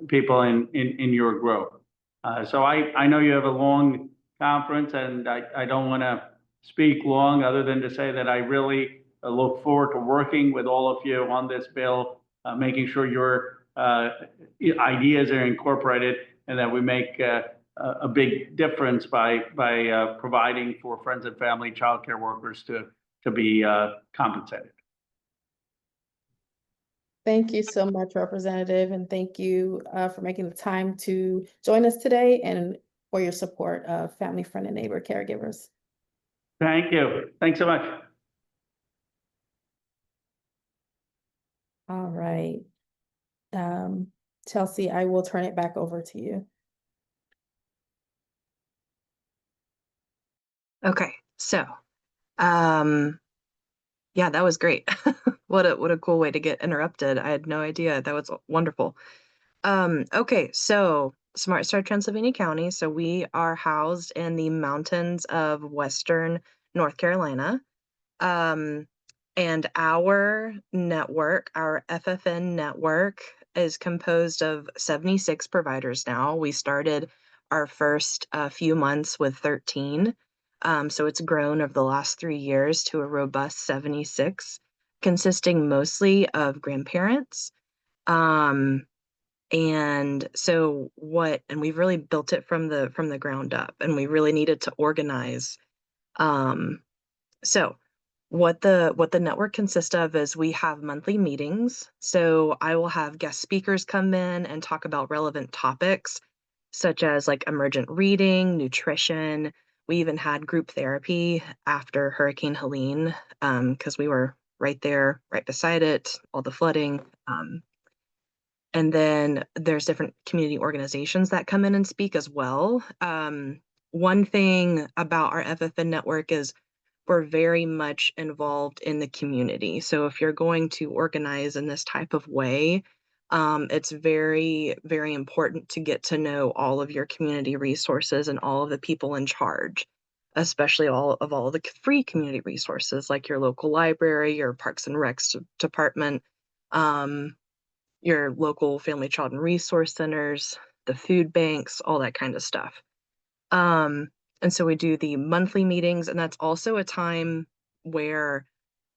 people in your group. So I know you have a long conference, and I don't want to speak long other than to say that I really look forward to working with all of you on this bill, making sure your ideas are incorporated and that we make a big difference by providing for friends and family childcare workers to be compensated. Thank you so much, Representative, and thank you for making the time to join us today and for your support of family, friend, and neighbor caregivers. Thank you. Thanks so much. All right. Chelsea, I will turn it back over to you. Okay, so yeah, that was great. What a cool way to get interrupted. I had no idea. That was wonderful. Okay, so Smart Start Transylvania County. So we are housed in the mountains of Western North Carolina. And our network, our FFN network, is composed of 76 providers now. We started our first few months with 13. So it's grown over the last 3 years to a robust 76, consisting mostly of grandparents. And so and we've really built it from the ground up, and we really needed to organize. So what the network consists of is we have monthly meetings. So I will have guest speakers come in and talk about relevant topics, such as like emergent reading, nutrition. We even had group therapy after Hurricane Helene, because we were right there, right beside it, all the flooding. And then there's different community organizations that come in and speak as well. One thing about our FFN network is we're very much involved in the community. So if you're going to organize in this type of way, it's very, very important to get to know all of your community resources and all of the people in charge, especially all of the free community resources like your local library, your Parks and Recs department, your local family, child, and resource centers, the food banks, all that kind of stuff. And so we do the monthly meetings, and that's also a time where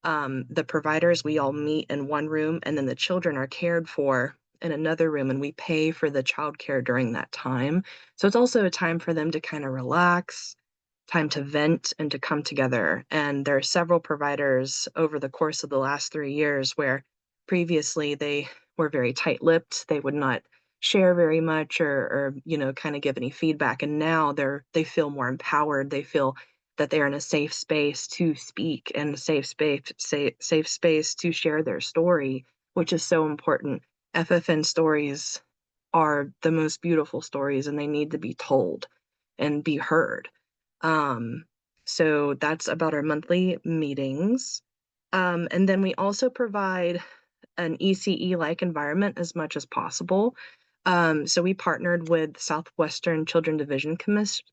the providers, we all meet in one room, and then the children are cared for in another room, and we pay for the childcare during that time. So it's also a time for them to kind of relax, time to vent, and to come together. And there are several providers over the course of the last 3 years where previously they were very tight-lipped. They would not share very much or kind of give any feedback. And now they feel more empowered. They feel that they're in a safe space to speak and a safe space to share their story, which is so important. FFN stories are the most beautiful stories, and they need to be told and be heard. So that's about our monthly meetings. And then we also provide an ECE-like environment as much as possible. So we partnered with Southwestern Children Division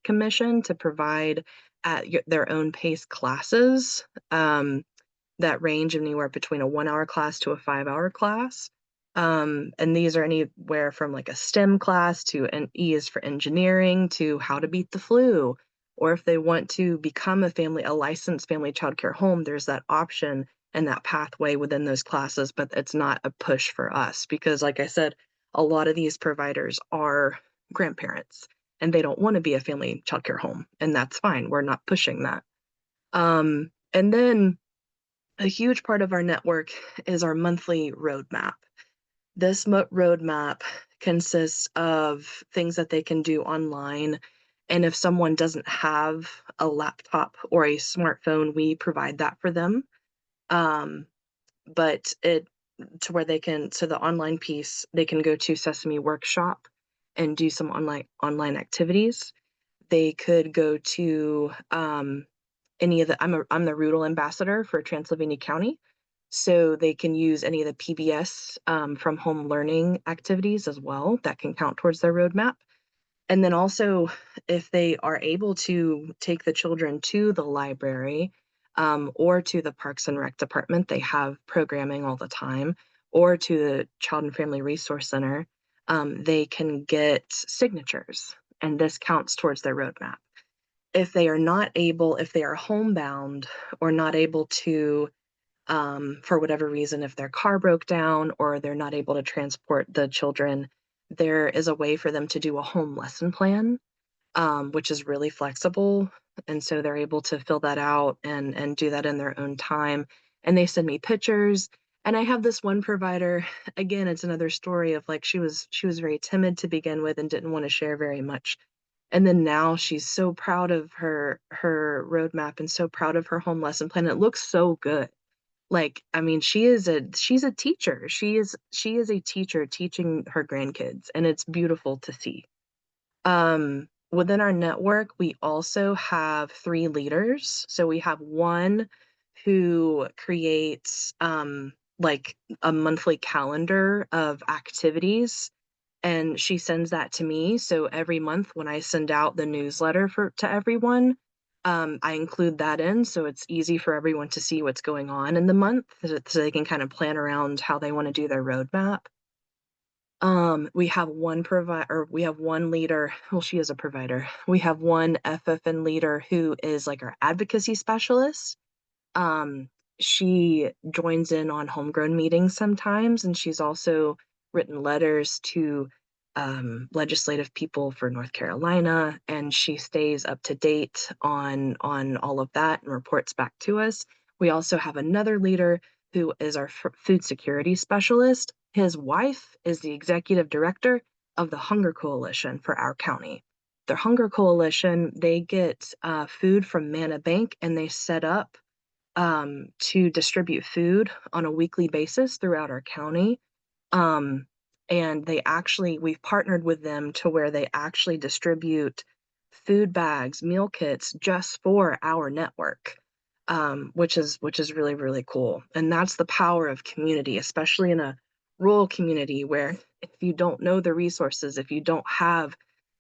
Commission to provide at their own pace classes that range anywhere between a 1-hour class to a 5-hour class. And these are anywhere from like a STEM class to an E is for engineering to how to beat the flu. Or if they want to become a licensed family childcare home, there's that option and that pathway within those classes, but it's not a push for us because, like I said, a lot of these providers are grandparents and they don't want to be a family childcare home, and that's fine. We're not pushing that. And then a huge part of our network is our monthly roadmap. This roadmap consists of things that they can do online. And if someone doesn't have a laptop or a smartphone, we provide that for them. But the online piece, they can go to Sesame Workshop and do some online activities. They could go to any of the, I'm the Roodle ambassador for Transylvania County. So they can use any of the PBS from home learning activities as well. That can count towards their roadmap. And then also, if they are able to take the children to the library or to the Parks and Rec department, they have programming all the time, or to the Child and Family Resource Center, they can get signatures. and this counts towards their roadmap. If they are not able, if they are homebound or not able to, for whatever reason, if their car broke down or they're not able to transport the children, there is a way for them to do a home lesson plan, which is really flexible. And so they're able to fill that out and do that in their own time. And they send me pictures. And I have this one provider, again, it's another story of like she was very timid to begin with and didn't want to share very much. And then now she's so proud of her roadmap and so proud of her home lesson plan. It looks so good. Like, I mean, she's a teacher. She is a teacher teaching her grandkids, and it's beautiful to see. Within our network, we also have 3 leaders. So we have one who creates like a monthly calendar of activities, and she sends that to me. So every month when I send out the newsletter to everyone, I include that in, so it's easy for everyone to see what's going on in the month, so they can kind of plan around how they want to do their roadmap. We have one leader. Well, she is a provider. We have one FFN leader who is like our advocacy specialist. Um, she joins in on homegrown meetings sometimes, and she's also written letters to legislative people for North Carolina, and she stays up to date on all of that and reports back to us. We also have another leader who is our food security specialist. His wife is the executive director of the Hunger Coalition for our county. The Hunger Coalition, they get food from Manna Bank, and they set up to distribute food on a weekly basis throughout our county. And we've partnered with them to where they actually distribute food bags, meal kits just for our network, which is really, really cool. And that's the power of community, especially in a rural community where if you don't know the resources, if you don't have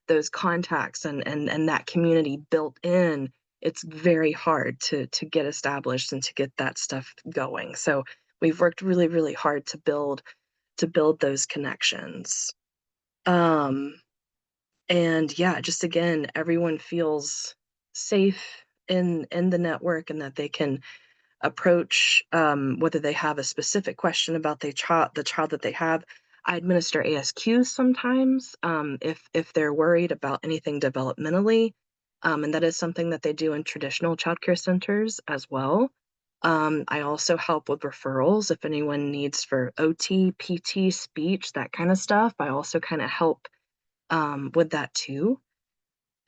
those contacts and that community built in, it's very hard to get established and to get that stuff going. So we've worked really, really hard to build those connections. And yeah, just again, everyone feels safe in the network, and that they can approach whether they have a specific question about the child that they have. I administer ASQs sometimes if they're worried about anything developmentally, and that is something that they do in traditional childcare centers as well. I also help with referrals if anyone needs for OT, PT, speech, that kind of stuff. I also kind of help with that too.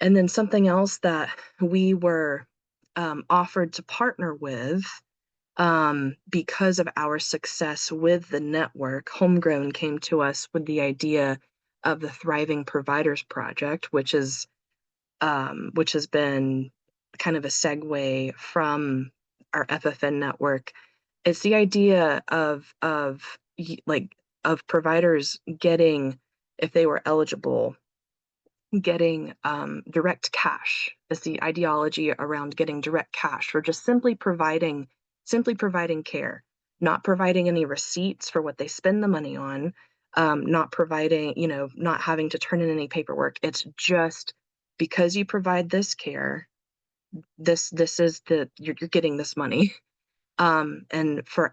And then something else that we were offered to partner with because of our success with the network, Homegrown came to us with the idea of the Thriving Providers Project, which has been kind of a segue from our FFN network. It's the idea of providers getting, if they were eligible, getting direct cash. Is the ideology around getting direct cash for just simply providing care, not providing any receipts for what they spend the money on, not providing, not having to turn in any paperwork. It's just because you provide this care, this is you're getting this money. And for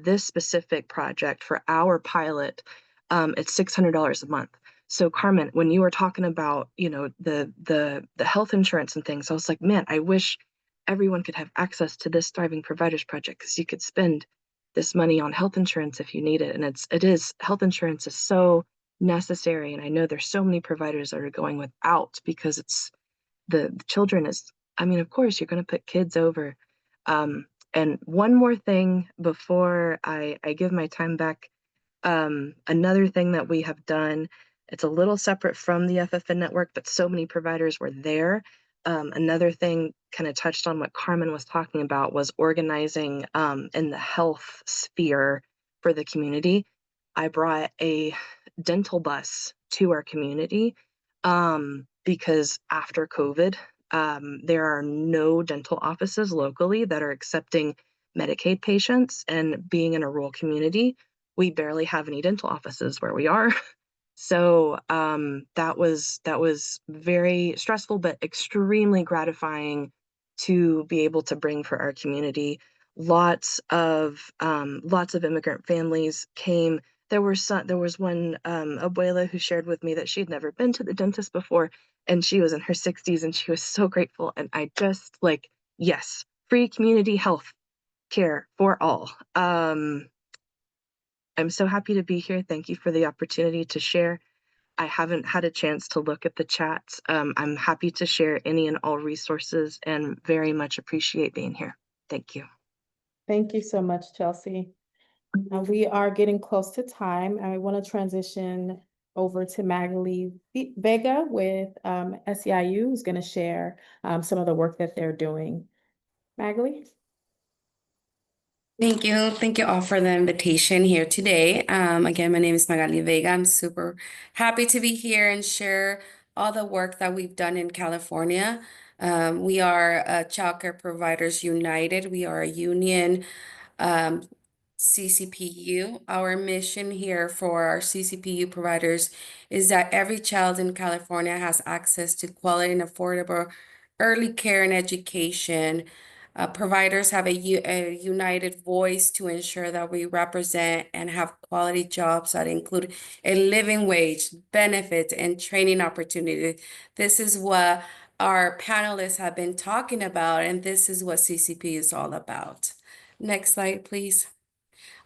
this specific project, for our pilot, it's $600 a month. So Carmen, when you were talking about, the health insurance and things, I was like, man, I wish everyone could have access to this Thriving Providers Project, because you could spend this money on health insurance if you need it. And health insurance is so necessary. And I know there's so many providers that are going without because it's the children is, I mean, of course you're going to put kids over. And one more thing before I give my time back. Another thing that we have done, it's a little separate from the FFN network, but so many providers were there. Another thing kind of touched on what Carmen was talking about was organizing in the health sphere for the community. I brought a dental bus to our community because after COVID, there are no dental offices locally that are accepting Medicaid patients, and being in a rural community, we barely have any dental offices where we are. So that was very stressful, but extremely gratifying to be able to bring for our community. Lots of immigrant families came. There was one abuela who shared with me that she'd never been to the dentist before, and she was in her 60s, and she was so grateful. And I just like, yes, free community health care for all. I'm so happy to be here. Thank you for the opportunity to share. I haven't had a chance to look at the chats. I'm happy to share any and all resources and very much appreciate being here. Thank you. Thank you so much, Chelsea. We are getting close to time. I want to transition over to Magali Vega with SEIU, who's going to share some of the work that they're doing. Magali? Thank you. Thank you all for the invitation here today. Again, my name is Magali Vega. I'm super happy to be here and share all the work that we've done in California. We are Child Care Providers United. We are a union CCPU. Our mission here for our CCPU providers is that every child in California has access to quality and affordable early care and education. Providers have a united voice to ensure that we represent and have quality jobs that include a living wage, benefits, and training opportunity. This is what our panelists have been talking about, and this is what CCP is all about. Next slide, please.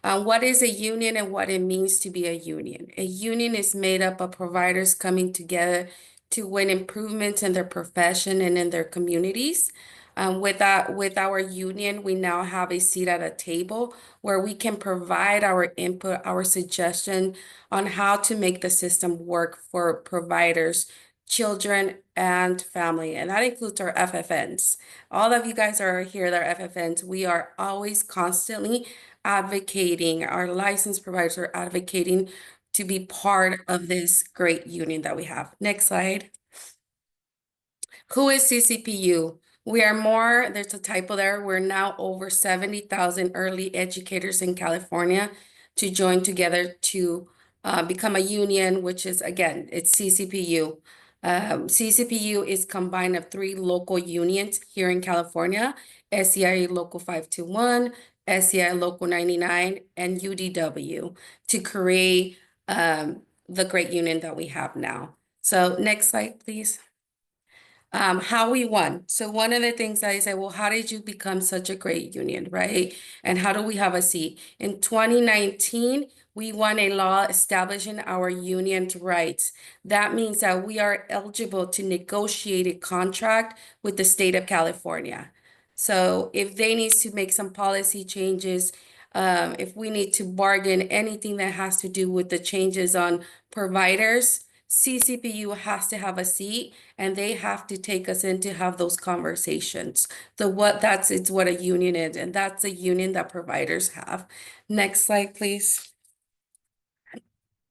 What is a union and what it means to be a union? A union is made up of providers coming together to win improvements in their profession and in their communities. With our union, we now have a seat at a table where we can provide our input, our suggestion on how to make the system work for providers, children, and family. And that includes our FFNs. All of you guys are here, our FFNs. We are always constantly advocating, our licensed providers are advocating to be part of this great union that we have. Next slide. Who is CCPU? We are more, there's a typo there, we're now over 70,000 early educators in California to join together to become a union, which is, again, it's CCPU. CCPU is combined of 3 local unions here in California, SEI Local 521, SEI Local 99, and UDW to create the great union that we have now. So next slide, please. How we won. So one of the things I said, well, how did you become such a great union, right? And how do we have a seat? In 2019, we won a law establishing our union's rights. That means that we are eligible to negotiate a contract with the state of California. So if they need to make some policy changes, if we need to bargain anything that has to do with the changes on providers, CCPU has to have a seat and they have to take us in to have those conversations. So it's what a union is, and that's a union that providers have. Next slide, please.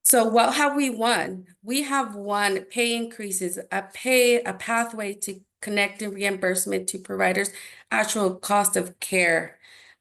So what have we won? We have won pay increases, a pathway to connecting reimbursement to providers' actual cost of care,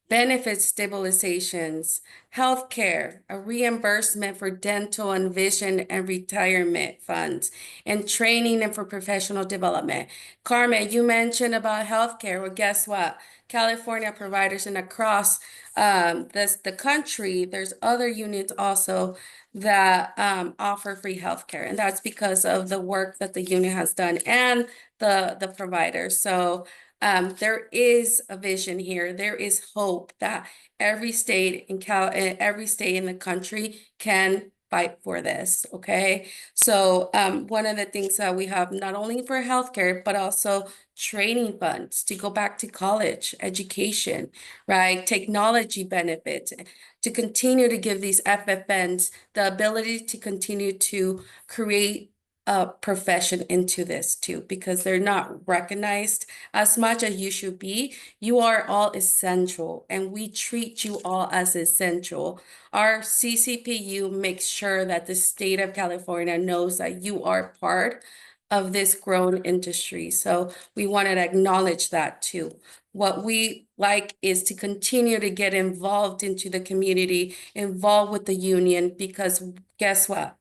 benefit stabilizations, healthcare, a reimbursement for dental and vision and retirement funds, and training and for professional development. Carmen, you mentioned about healthcare. Well, guess what? California providers and across the country, there's other unions also that offer free healthcare, and that's because of the work that the union has done and the providers. So there is a vision here. There is hope that every state in the country can fight for this. Okay, so one of the things that we have not only for healthcare but also training funds to go back to college education, right? Technology benefits to continue to give these FFNs the ability to continue to create a profession into this too, because they're not recognized as much as you should be. You are all essential and we treat you all as essential. Our CCPU makes sure that the state of California knows that you are part of this growing industry. So we wanted to acknowledge that too. What we like is to continue to get involved into the community, involved with the union, because guess what?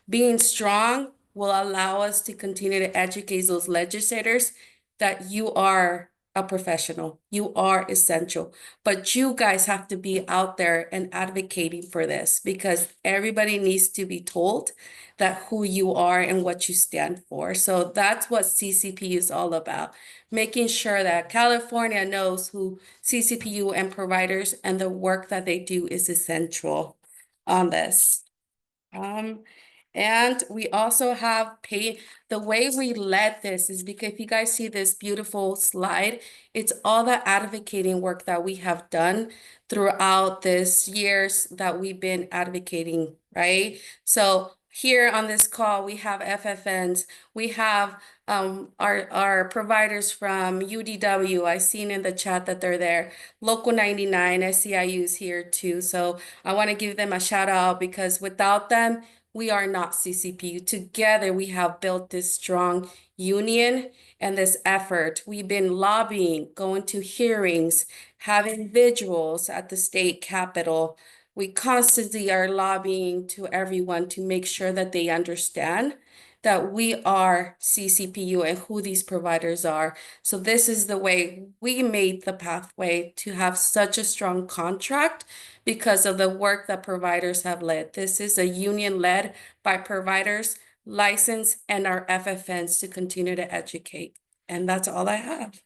Being strong will allow us to continue to educate those legislators that you are a professional, you are essential, but you guys have to be out there and advocating for this because everybody needs to be told that who you are and what you stand for. So that's what CCPU is all about, making sure that California knows who CCPU and providers and the work that they do is essential on this. And we also have the way we led this is because if you guys see this beautiful slide, it's all the advocating work that we have done throughout this years that we've been advocating, right? So here on this call, we have FFNs, we have our providers from UDW. I seen in the chat that they're there. Local 99, SCIU is here too. So I want to give them a shout out because without them, we are not CCPU. Together, we have built this strong union and this effort. We've been lobbying, going to hearings, having vigils at the state capitol. We constantly are lobbying to everyone to make sure that they understand that we are CCPU and who these providers are. So this is the way we made the pathway to have such a strong contract because of the work that providers have led. This is a union led by providers, licensed, and our FFNs to continue to educate. And that's all I have.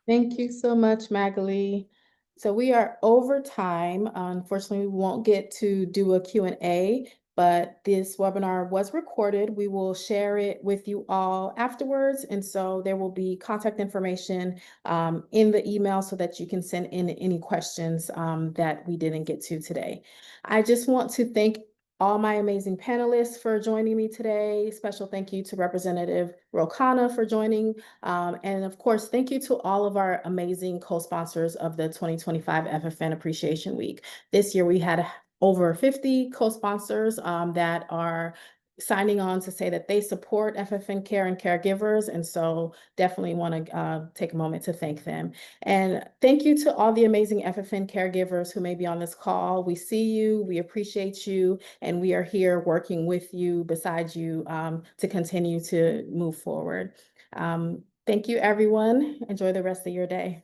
Thank you so much, Magali. So we are over time. Unfortunately, we won't get to do a Q&A, but this webinar was recorded. We will share it with you all afterwards. And so there will be contact information in the email so that you can send in any questions that we didn't get to today. I just want to thank all my amazing panelists for joining me today. Special thank you to Representative Rokana for joining. And of course, thank you to all of our amazing co-sponsors of the 2025 FFN Appreciation Week. This year, we had over 50 co-sponsors that are signing on to say that they support FFN Care and caregivers. And so definitely want to take a moment to thank them. And thank you to all the amazing FFN caregivers who may be on this call. We see you, we appreciate you, and we are here working with you, beside you, to continue to move forward. Thank you, everyone. Enjoy the rest of your day.